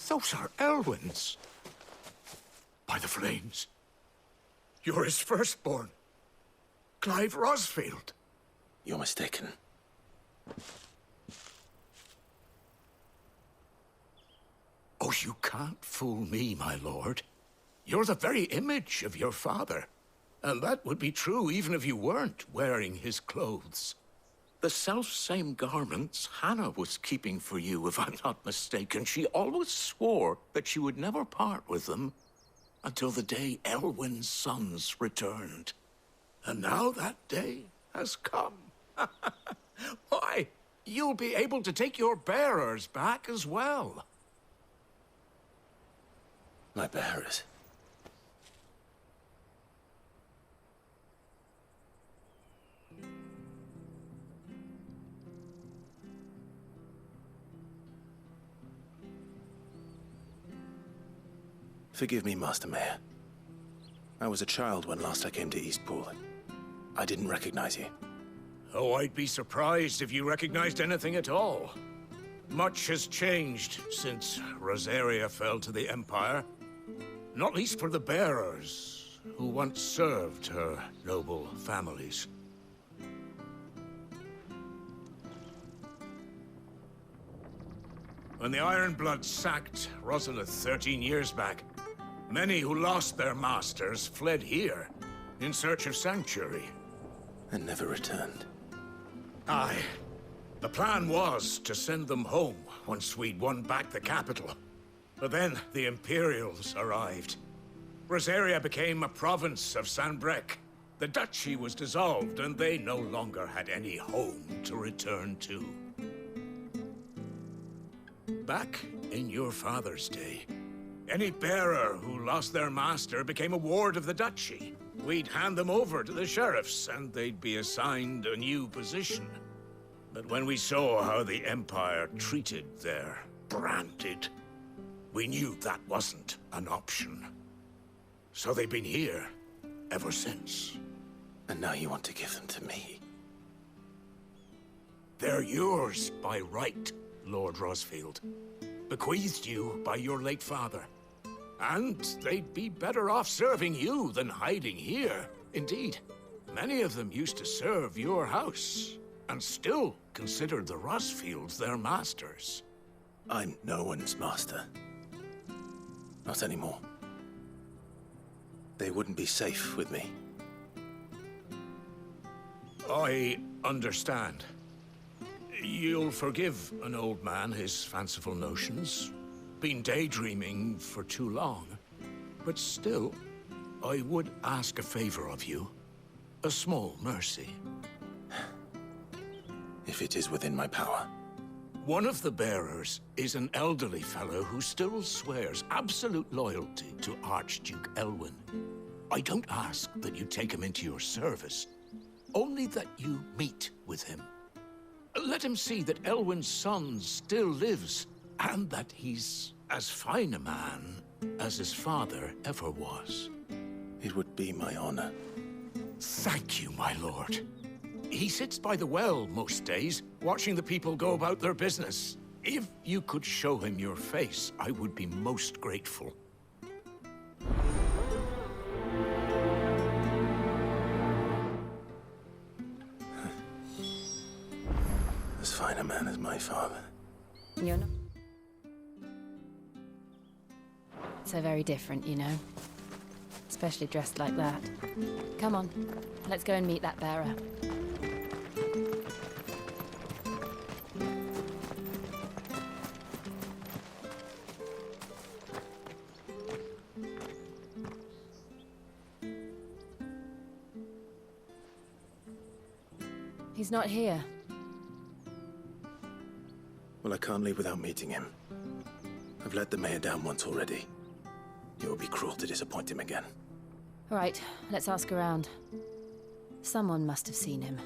Those are Elwyn's. By the flames. You're his firstborn. Clive Rosfield. You're mistaken. Oh, you can't fool me, my lord. You're the very image of your father. And that would be true even if you weren't wearing his clothes. The self-same garments Hannah was keeping for you, if I'm not mistaken. She always swore that she would never part with them until the day Elwyn's sons returned. And now that day has come. Why, you'll be able to take your bearers back as well. My bearers? Forgive me, Master Mayor. I was a child when last I came to Eastpool. I didn't recognize you. Oh, I'd be surprised if you recognized anything at all. Much has changed since Rosaria fell to the Empire. Not least for the bearers, who once served her noble families. When the Ironbloods sacked Rosalith 13 years back, many who lost their masters fled here in search of sanctuary. And never returned. Aye. The plan was to send them home once we'd won back the capital. But then the Imperials arrived. Rosaria became a province of Sanbreque. The Duchy was dissolved, and they no longer had any home to return to. Back in your father's day, any bearer who lost their master became a ward of the Duchy. We'd hand them over to the sheriffs, and they'd be assigned a new position. But when we saw how the Empire treated their branded, we knew that wasn't an option. So they've been here ever since. And now you want to give them to me? They're yours by right, Lord Rosfield. Bequeathed you by your late father. And they'd be better off serving you than hiding here. Indeed, many of them used to serve your house, and still considered the Rosfields their masters. I'm no one's master. Not anymore. They wouldn't be safe with me. I understand. You'll forgive an old man his fanciful notions. Been daydreaming for too long. But still, I would ask a favor of you. A small mercy. If it is within my power. One of the bearers is an elderly fellow who still swears absolute loyalty to Archduke Elwyn. I don't ask that you take him into your service, only that you meet with him. Let him see that Elwyn's son still lives, and that he's as fine a man as his father ever was. It would be my honor. Thank you, my lord. He sits by the well most days, watching the people go about their business. If you could show him your face, I would be most grateful. As fine a man as my father. You're not so very different, you know. Especially dressed like that. Come on, let's go and meet that bearer. He's not here. Well, I can't leave without meeting him. I've let the mayor down once already. It would be cruel to disappoint him again. All right, let's ask around. Someone must have seen him.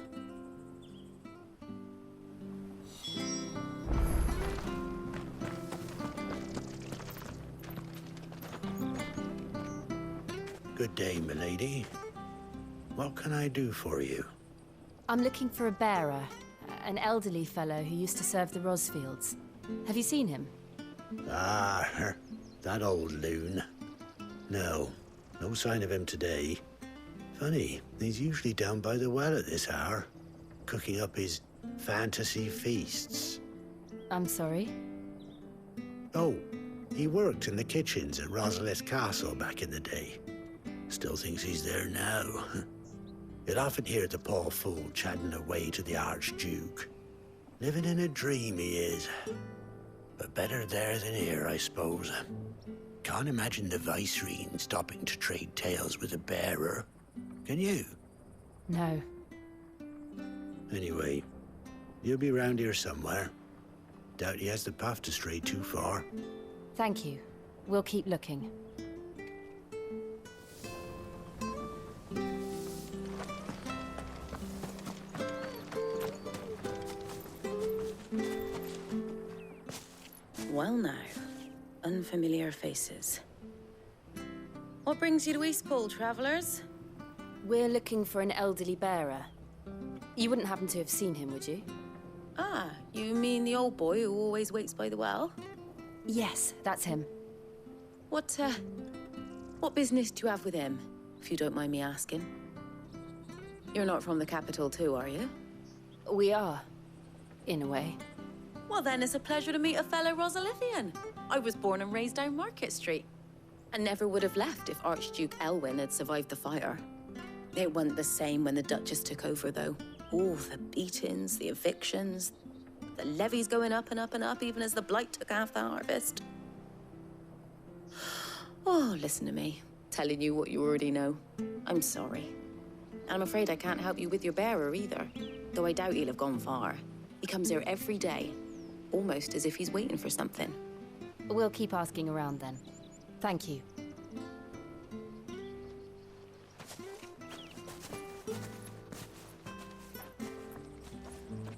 Good day, milady. What can I do for you? I'm looking for a bearer, an elderly fellow who used to serve the Rosfields. Have you seen him? Ah, that old loon. No sign of him today. Funny, he's usually down by the well at this hour, cooking up his fantasy feasts. I'm sorry? Oh, he worked in the kitchens at Rosalith's castle back in the day. Still thinks he's there now. You'd often hear the poor fool chatting away to the Archduke. Living in a dream he is. But better there than here, I suppose. Can't imagine the Vicereine stopping to trade tales with a bearer. Can you? No. Anyway, you'll be round here somewhere. Doubt he has the path to stray too far. Thank you. We'll keep looking. Well now, unfamiliar faces. What brings you to Eastpool, travellers? We're looking for an elderly bearer. You wouldn't happen to have seen him, would you? Ah, you mean the old boy who always waits by the well? Yes, that's him. What business do you have with him, if you don't mind me asking? You're not from the capital too, are you? We are, in a way. Well then, it's a pleasure to meet a fellow Rosalithian. I was born and raised down Market Street. And never would have left if Archduke Elwyn had survived the fire. It wasn't the same when the Duchess took over, though. Oh, the beatings, the evictions, the levies going up and up and up, even as the blight took half the harvest. Oh, listen to me, telling you what you already know. I'm sorry. I'm afraid I can't help you with your bearer either, though I doubt he'll have gone far. He comes here every day, almost as if he's waiting for something. We'll keep asking around then. Thank you.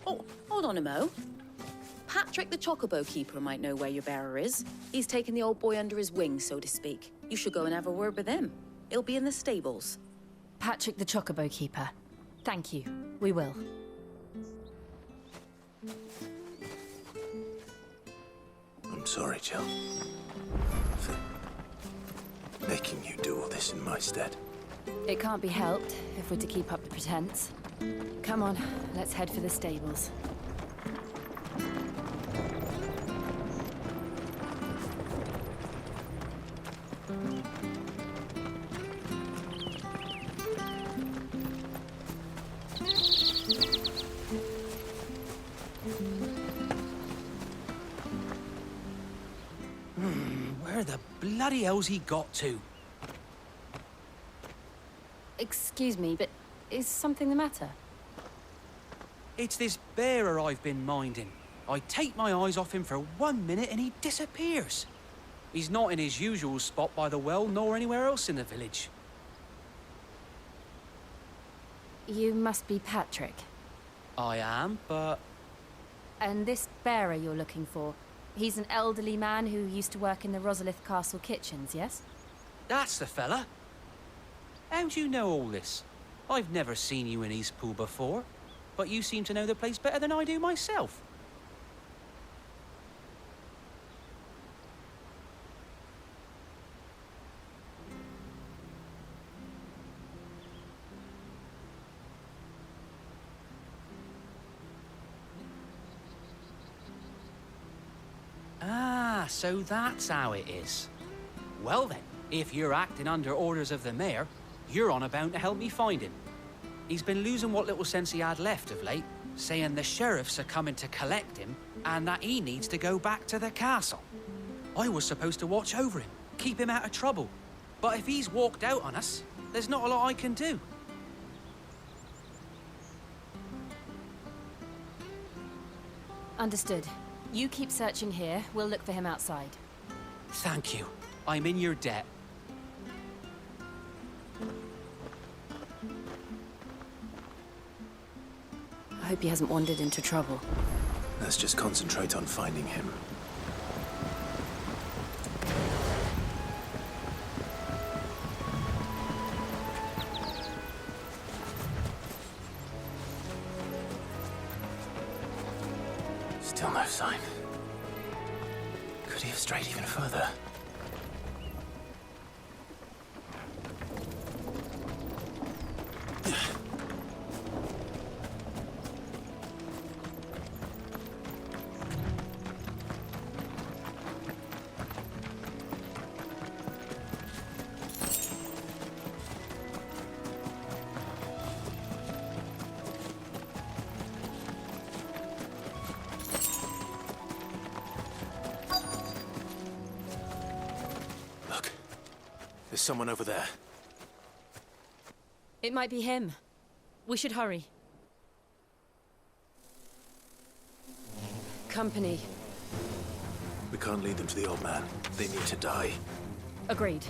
Oh, hold on a mo. Patrick the Chocobo Keeper might know where your bearer is. He's taken the old boy under his wing, so to speak. You should go and have a word with him. He'll be in the stables. Patrick the Chocobo Keeper. Thank you. We will. I'm sorry, Jill. For making you do all this in my stead. It can't be helped if we're to keep up the pretense. Come on, let's head for the stables. Where the bloody hell's he got to? Excuse me, but is something the matter? It's this bearer I've been minding. I take my eyes off him for 1 minute and he disappears. He's not in his usual spot by the well, nor anywhere else in the village. You must be Patrick. I am, but... And this bearer you're looking for, he's an elderly man who used to work in the Rosalith Castle kitchens, yes? That's the fella. How do you know all this? I've never seen you in Eastpool before, but you seem to know the place better than I do myself. Ah, so that's how it is. Well then, if you're acting under orders of the mayor, you're on about to help me find him. He's been losing what little sense he had left of late, saying the sheriffs are coming to collect him and that he needs to go back to the castle. I was supposed to watch over him, keep him out of trouble. But if he's walked out on us, there's not a lot I can do. Understood. You keep searching here, we'll look for him outside. Thank you. I'm in your debt. I hope he hasn't wandered into trouble. Let's just concentrate on finding him. Still no sign. Could he have strayed even further? There's someone over there. It might be him. We should hurry. Company. We can't lead them to the old man. They need to die. Agreed.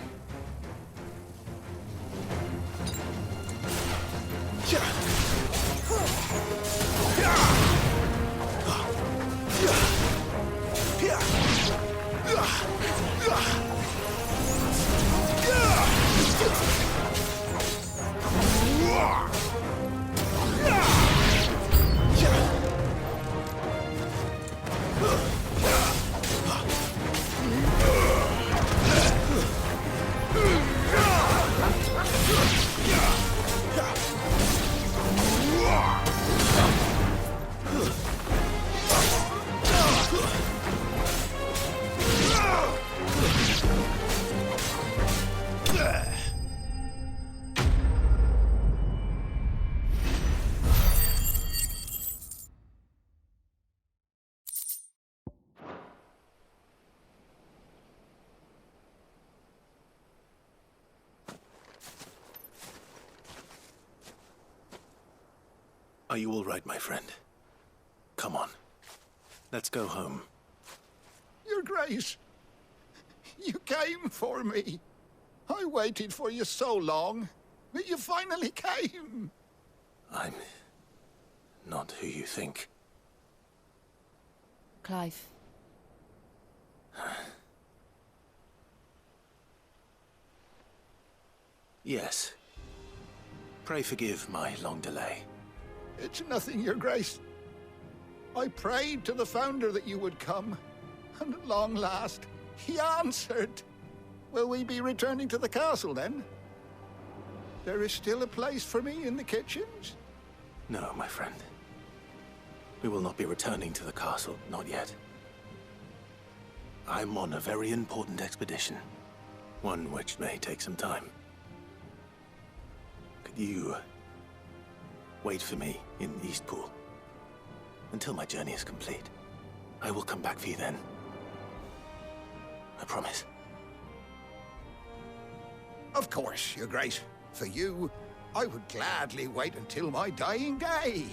Are you all right, my friend? Come on. Let's go home. Your Grace, you came for me. I waited for you so long, but you finally came. I'm not who you think. Clive. Yes. Pray forgive my long delay. It's nothing, Your Grace. I prayed to the Founder that you would come, and at long last, he answered. Will we be returning to the castle, then? There is still a place for me in the kitchens? No, my friend. We will not be returning to the castle, not yet. I'm on a very important expedition. One which may take some time. Could you wait for me in Eastpool until my journey is complete? I will come back for you then. I promise. Of course, Your Grace. For you, I would gladly wait until my dying day.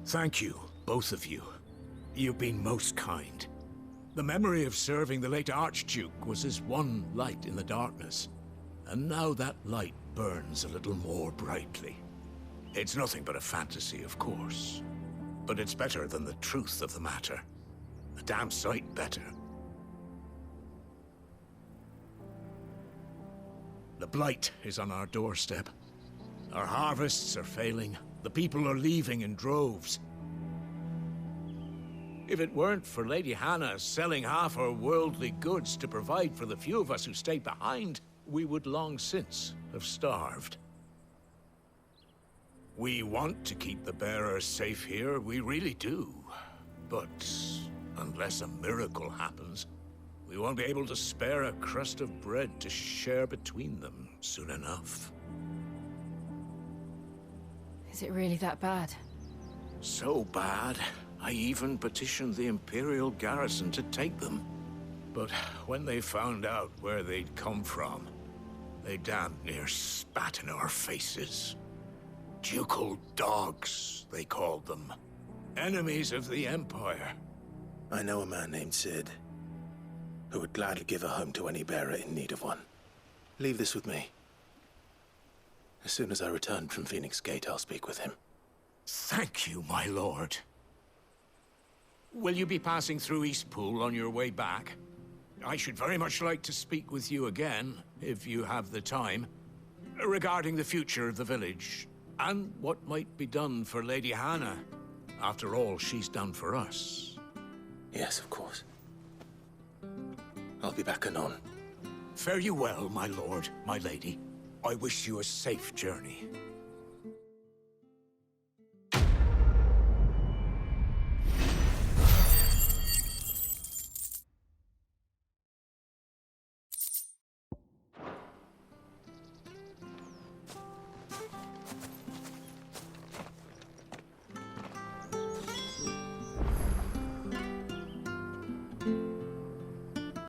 Thank you, both of you. You've been most kind. The memory of serving the late Archduke was as one light in the darkness, and now that light burns a little more brightly. It's nothing but a fantasy, of course, but it's better than the truth of the matter. A damn sight better. The blight is on our doorstep. Our harvests are failing. The people are leaving in droves. If it weren't for Lady Hannah selling half her worldly goods to provide for the few of us who stayed behind, we would long since have starved. We want to keep the bearers safe here, we really do. But unless a miracle happens, we won't be able to spare a crust of bread to share between them soon enough. Is it really that bad? So bad, I even petitioned the Imperial garrison to take them. But when they found out where they'd come from, they damn near spat in our faces. Ducal dogs, they called them. Enemies of the Empire. I know a man named Sid, who would gladly give a home to any bearer in need of one. Leave this with me. As soon as I return from Phoenix Gate, I'll speak with him. Thank you, my lord. will you be passing through Eastpool on your way back? I should very much like to speak with you again, if you have the time, regarding the future of the village, and what might be done for Lady Hannah. After all she's done for us. Yes, of course. I'll be back anon. Fare you well, my lord, my lady. I wish you a safe journey.